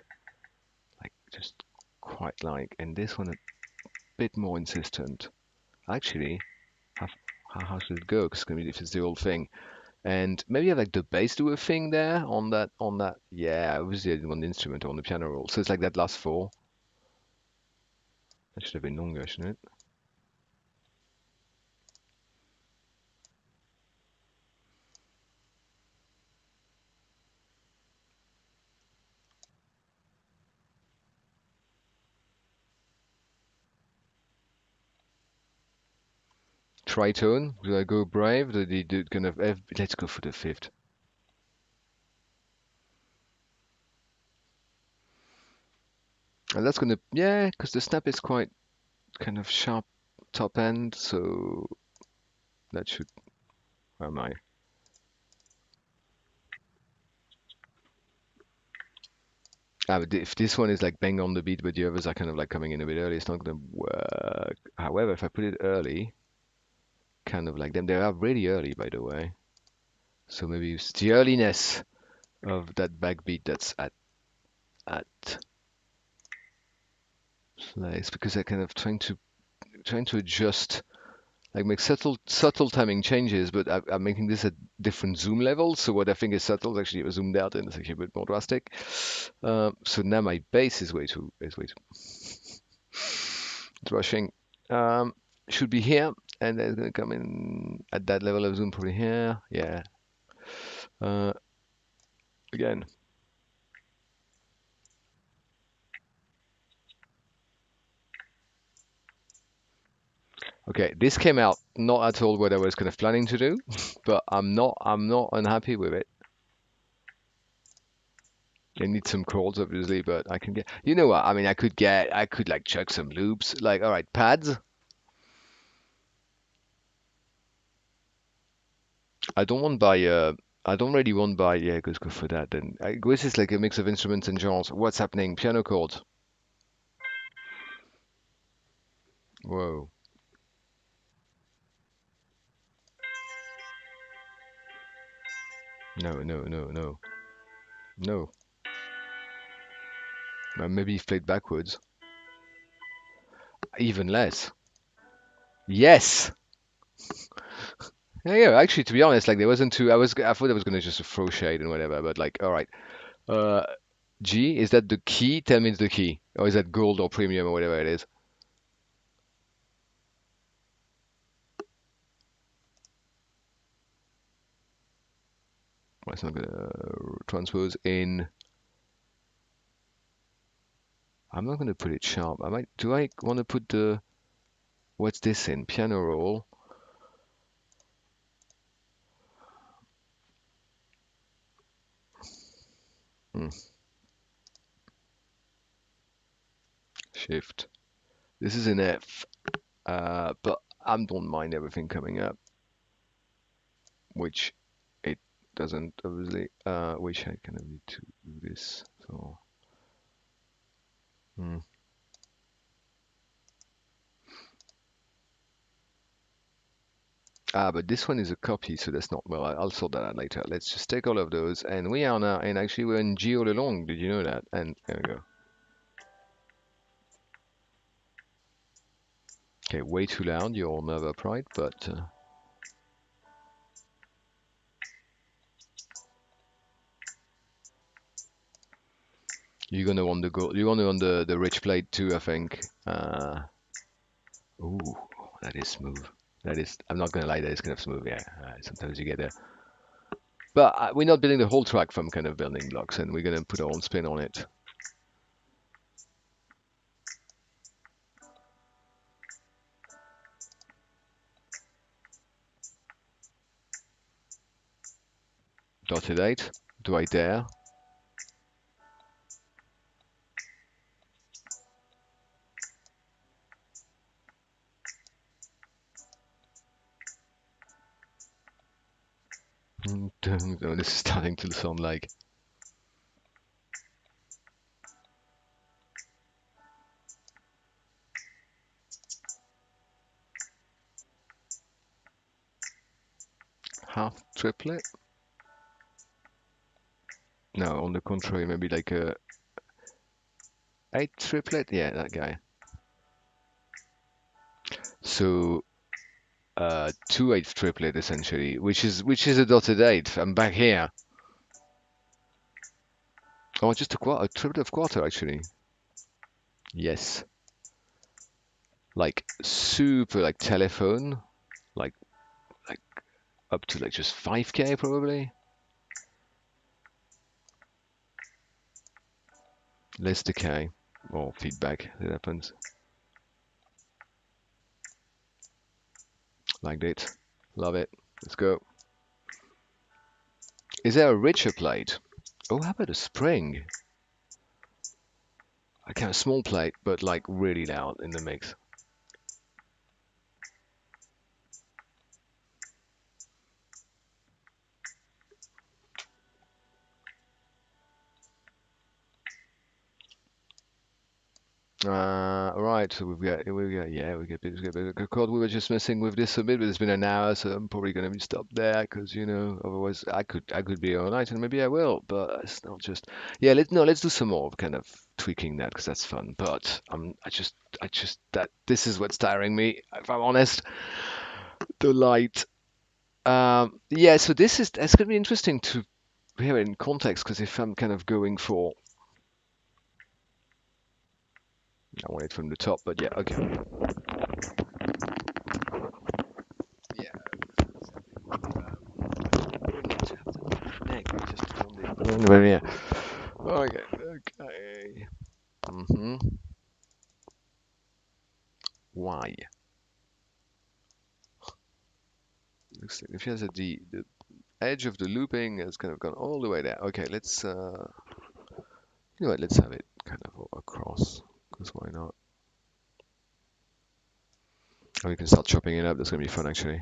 Like just quite like, and this one a bit more insistent. Actually, how, how should it go? Because if it's the old thing, and maybe have like the bass do a thing there on that. Yeah, obviously I didn't want the instrument on the piano roll, so it's like that last four. That should have been longer, shouldn't it? Tritone. Do I go brave? Do they do kind of F? Let's go for the fifth. And that's gonna, yeah, because the snap is quite kind of sharp top end, so that should, where am I? But if this one is like bang on the beat, but the others are kind of like coming in a bit early, it's not gonna work. However, if I put it early, kind of like them, they are really early, by the way. So maybe it's the earliness of that backbeat that's at place because they're kind of trying to adjust, like make subtle timing changes, but I'm making this at different zoom levels. So what I think is subtle is actually zoomed out and it's actually a bit more drastic. So now my bass is way too it's rushing. Um, should be here, and then it's gonna come in at that level of zoom probably here. Yeah. Uh, again. Okay, this came out not at all what I was kind of planning to do, but I'm not unhappy with it. I need some chords obviously, but I can get, you know what? I mean, I could like chuck some loops. Like, all right, pads. I don't want by I don't really want by, yeah, go for that then. This is like a mix of instruments and genres. What's happening? Piano chords. Whoa. No, no, no, no, no. Maybe if played backwards. Even less. Yes. Yeah, yeah. Actually, to be honest, like there wasn't too. I thought I was gonna just throw shade and whatever, but like, all right. Uh, G, is that the key? Tell me it's the key, or is that gold or premium or whatever it is? Well, it's not gonna transpose in. I'm not gonna put it sharp. I might. Do I want to put the? What's this in? Piano roll. Hmm, shift. This is an F. But I don't mind everything coming up, which it doesn't obviously. Which I kind of need to do this. So. Hmm. But this one is a copy, so that's not well. I'll sort that out later. Let's just take all of those, and we are now. And actually, we're in G all along. Did you know that? And there we go. Okay, way too loud. You're never upright, but you're gonna want the gold. You're gonna want the rich plate too, I think. Ooh, that is smooth. That is. I'm not gonna lie. That is kind of smooth. Yeah. Sometimes you get a. But we're not building the whole track from kind of building blocks, and we're gonna put our own spin on it. Dotted eight. Do I dare? Oh, this is starting to sound like. Half triplet. No, on the contrary, maybe like a 8 triplet. Yeah, that guy. So 2/8 triplet essentially, which is a dotted 8. I'm back here. Oh, just a triplet of quarter actually. Yes, like super like telephone, like like up to like just 5K probably. Less decay or feedback that happens. Like that. Love it. Let's go. Is there a richer plate? Oh, how about a spring? A kind of small plate, but like really loud in the mix. Right, so we've got a bit of chord we were just messing with this a bit, but it's been an hour, so I'm probably gonna be stopped there because otherwise I could be all night and maybe I will, but it's not just let's do some more kind of tweaking that because that's fun. But I just that this is what's tiring me if I'm honest. The light. Yeah, so that's gonna be interesting to hear in context because if I'm kind of going for I want it from the top, but yeah, okay. Yeah. Yeah. Okay. Okay. Mm-hmm. Why? Looks like it feels that the edge of the looping has kind of gone all the way there. Okay, let's have it kind of across, because why not? And we can start chopping it up. That's gonna be fun actually.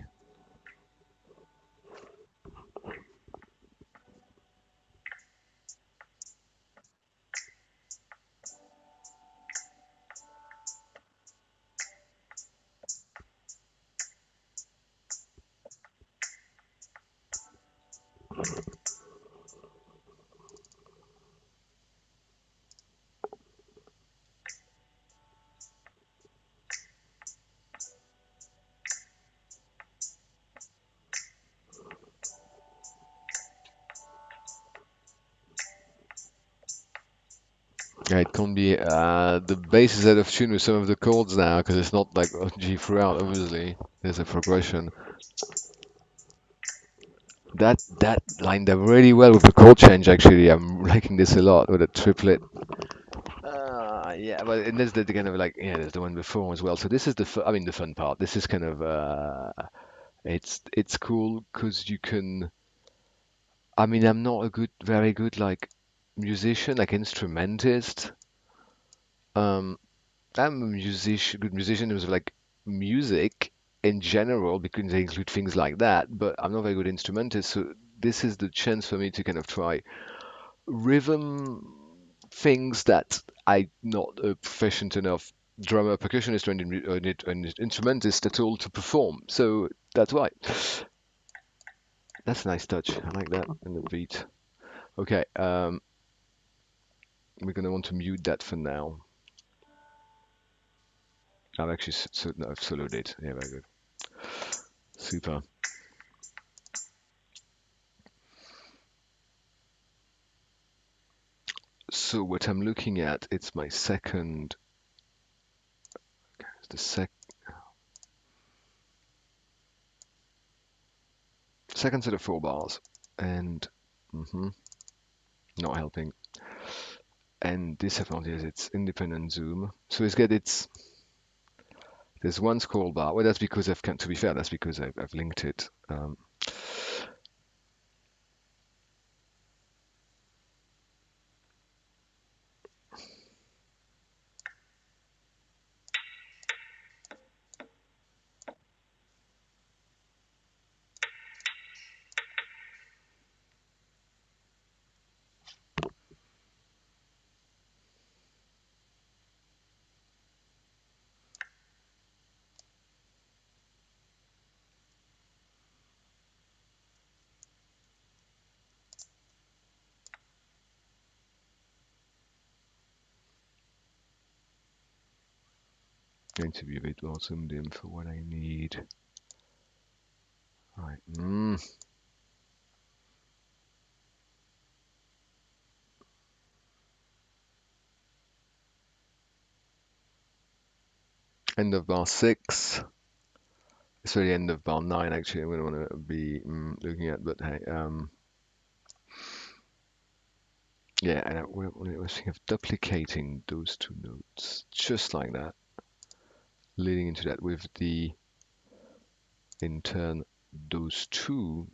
Yeah, it can be the bass is out of tune with some of the chords now because it's not like G throughout. Obviously, there's a progression. That lined up really well with the chord change. Actually, I'm liking this a lot with a triplet. Yeah, but and there's the kind of like there's the one before as well. So this is I mean the fun part. This is kind of it's cool because you can. I mean, I'm not a very good like musician, like instrumentist. Um, I'm a good musician in terms of like music in general because they include things like that. But I'm not a very good instrumentist, so this is the chance for me to kind of try rhythm things that I'm not a proficient enough drummer, percussionist, or an instrumentist at all to perform. So that's why. That's a nice touch. I like that in the beat. Okay, we're gonna want to mute that for now. I've actually no, I've soloed it. Yeah, very good. Super. So what I'm looking at, it's my the second set of 4 bars, and mhm, not helping. And this apparently has its independent zoom. So it's got its there's one scroll bar. Well, that's because to be fair, that's because I've linked it. Going to be a bit more zoomed in for what I need. Right. End of bar 6. It's really end of bar 9 actually. I'm going to want to be looking at, but hey, yeah, and I was thinking of duplicating those two nodes just like that, leading into that with the in turn those two.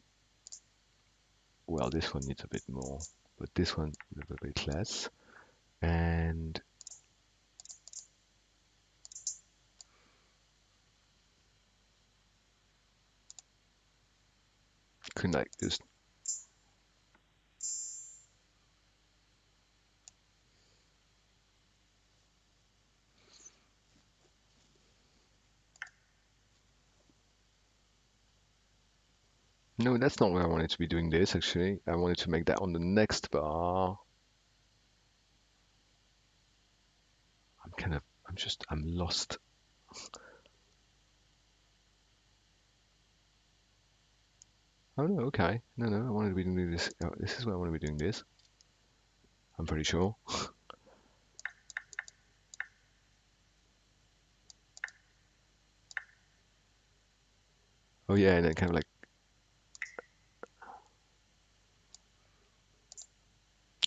Well, this one needs a bit more, but this one a little bit less, and connect this. No, that's not where I wanted to be doing this actually. I wanted to make that on the next bar. I'm lost. Oh no, okay. No, I wanted to be doing this. Oh, this is where I want to be doing this. I'm pretty sure. Oh yeah, and then kind of like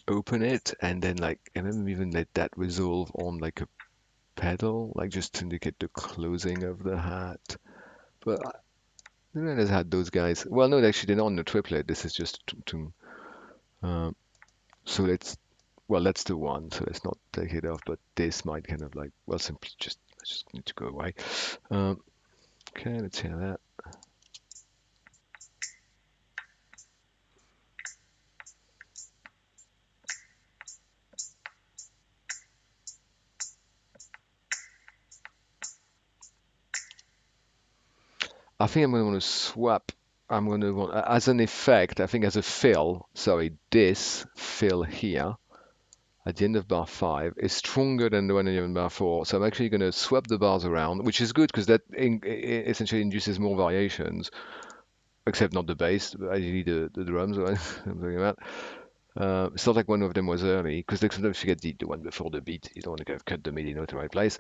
open it, and then like, and then even let that resolve on like a pedal, like just to indicate the closing of the hat. But I don't know how those guys. Well, no, actually, they're not on the triplet. This is just um, so let's do one. So let's not take it off. But this might kind of like, well, simply just I just need to go away. Um, okay, let's hear that. I think I'm going to want to swap. I'm going to want, as an effect, I think as a fill, sorry, this fill here at the end of bar 5 is stronger than the one at the end of bar 4. So I'm actually going to swap the bars around, which is good because that essentially induces more variations, except not the bass, but ideally the drums. I'm talking about. It's not like one of them was early because sometimes you get the one before the beat. You don't want to go cut the MIDI note to the right place.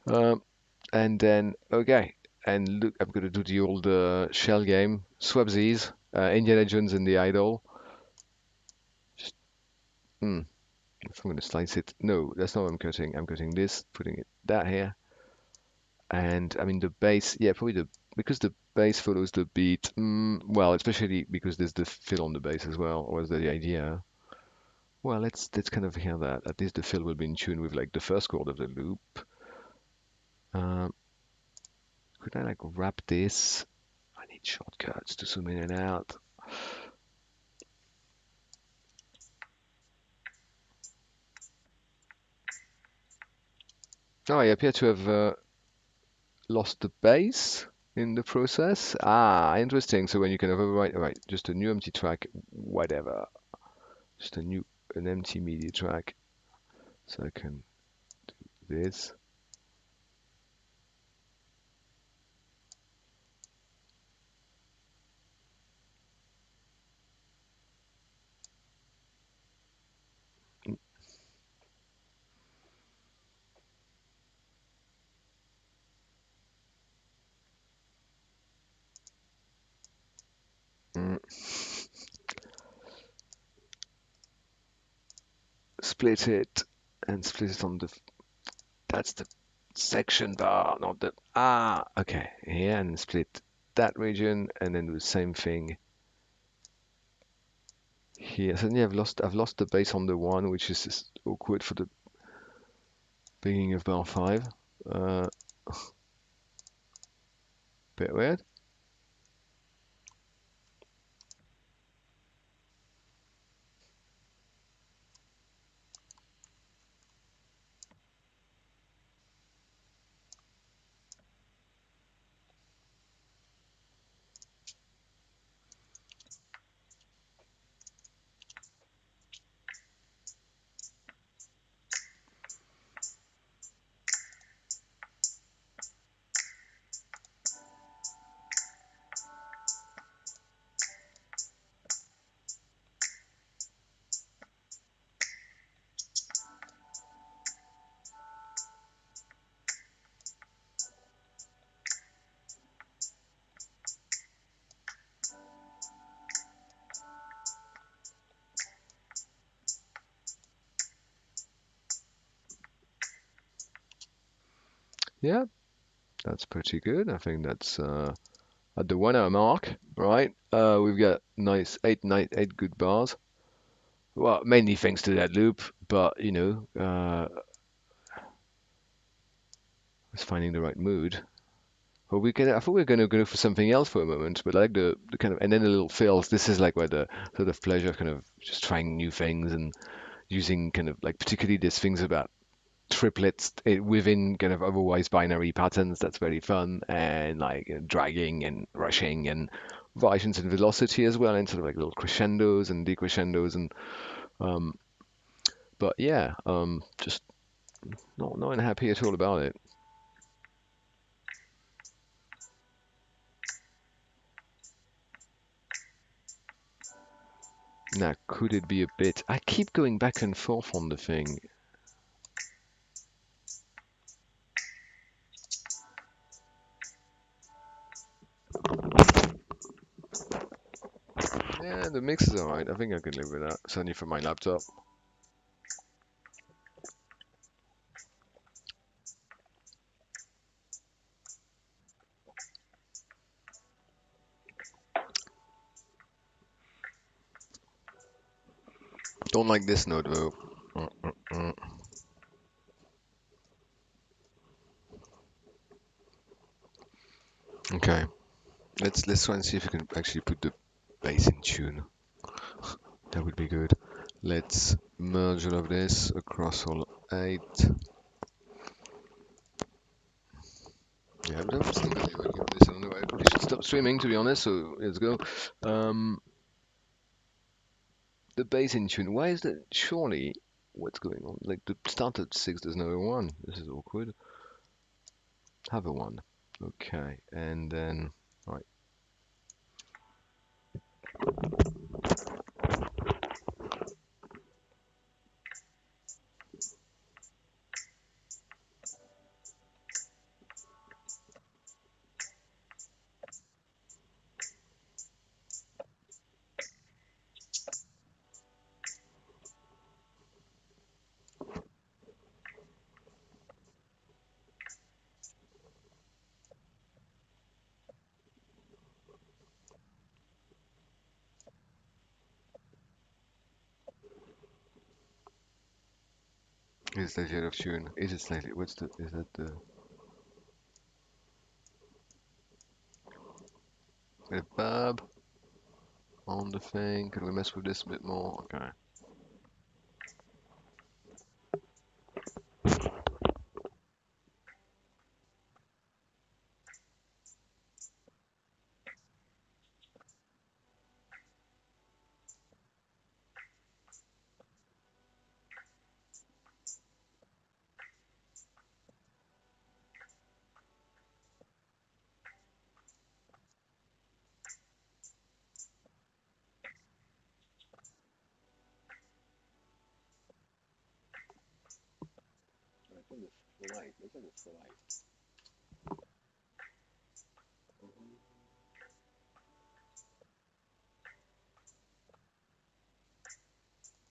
Um, and then, okay. And look, I'm going to do the old shell game. Swap these. Indiana Jones and the Idol. Just, if I'm going to slice it. No, that's not what I'm cutting. I'm cutting this, putting it that here. And I mean, the bass, yeah, probably because the bass follows the beat. Well, especially because there's the fill on the bass as well, was the idea. Well, let's kind of hear that. At least the fill will be in tune with like the first chord of the loop. Um, could I like wrap this? I need shortcuts to zoom in and out. Oh, I appear to have lost the bass in the process. Ah, interesting. So when you can overwrite, all right, just a new empty track, whatever. Just an empty MIDI track. So I can do this. Mm. Split it and split it on the. That's the section bar, not the. Ah, okay. Here and split that region and then do the same thing here. Suddenly I've lost the bass on the one, which is awkward for the beginning of bar 5. Uh, bit weird. Yeah, that's pretty good. I think that's at the 1 hour mark, right? We've got nice eight good bars. Well, mainly thanks to that loop, but it's finding the right mood. Well, I thought we were gonna go for something else for a moment, but I like the kind of, and then the little fills. This is like where the sort of pleasure of kind of just trying new things and using kind of like particularly these things about triplets within kind of otherwise binary patterns. That's very fun, and like dragging and rushing and variations in velocity as well, and sort of like little crescendos and decrescendos and um, but yeah, just not unhappy at all about it. Now, could it be a bit? I keep going back and forth on the thing. Yeah, the mix is alright. I think I can live with that. Certainly for my laptop. Don't like this note though. Uh. Okay, let's try and see if we can actually put the bass in tune. That would be good. Let's merge all of this across all 8. Yeah, but I'm still gonna be working on this. I don't know. I probably should stop streaming to be honest. So let's go. Um, the bass in tune. Why is that? Surely, what's going on? Like the start at 6, there's no 1. This is awkward. Have a 1. Okay, and then right. Is that out of tune? Is it slightly? What's the? Is that the bab on the thing? Can we mess with this a bit more? Okay.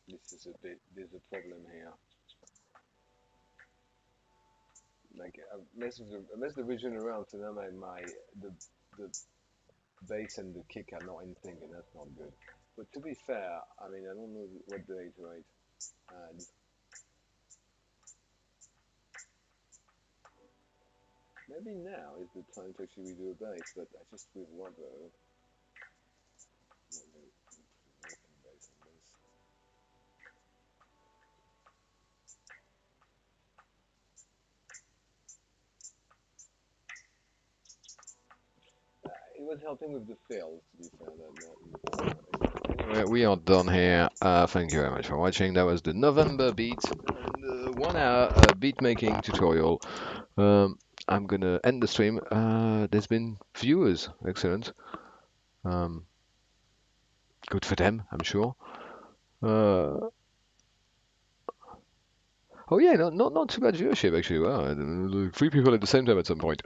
This is a bit. There's a problem here. Like I messed the vision around, so now the bass and the kick are not in sync, and that's not good. But to be fair, I mean I don't know what the iterate, and maybe now is the time to actually redo a bass. But I just with Wabro, bass on this. It was helping with the fills, to be fair. Anyway, we are done here. Thank you very much for watching. That was the November beat and the 1 hour beat making tutorial. Um, I'm gonna end the stream. There's been viewers. Excellent. Um, good for them, I'm sure. Uh, oh yeah, not too bad viewership actually. Wow, 3 people at the same time at some point.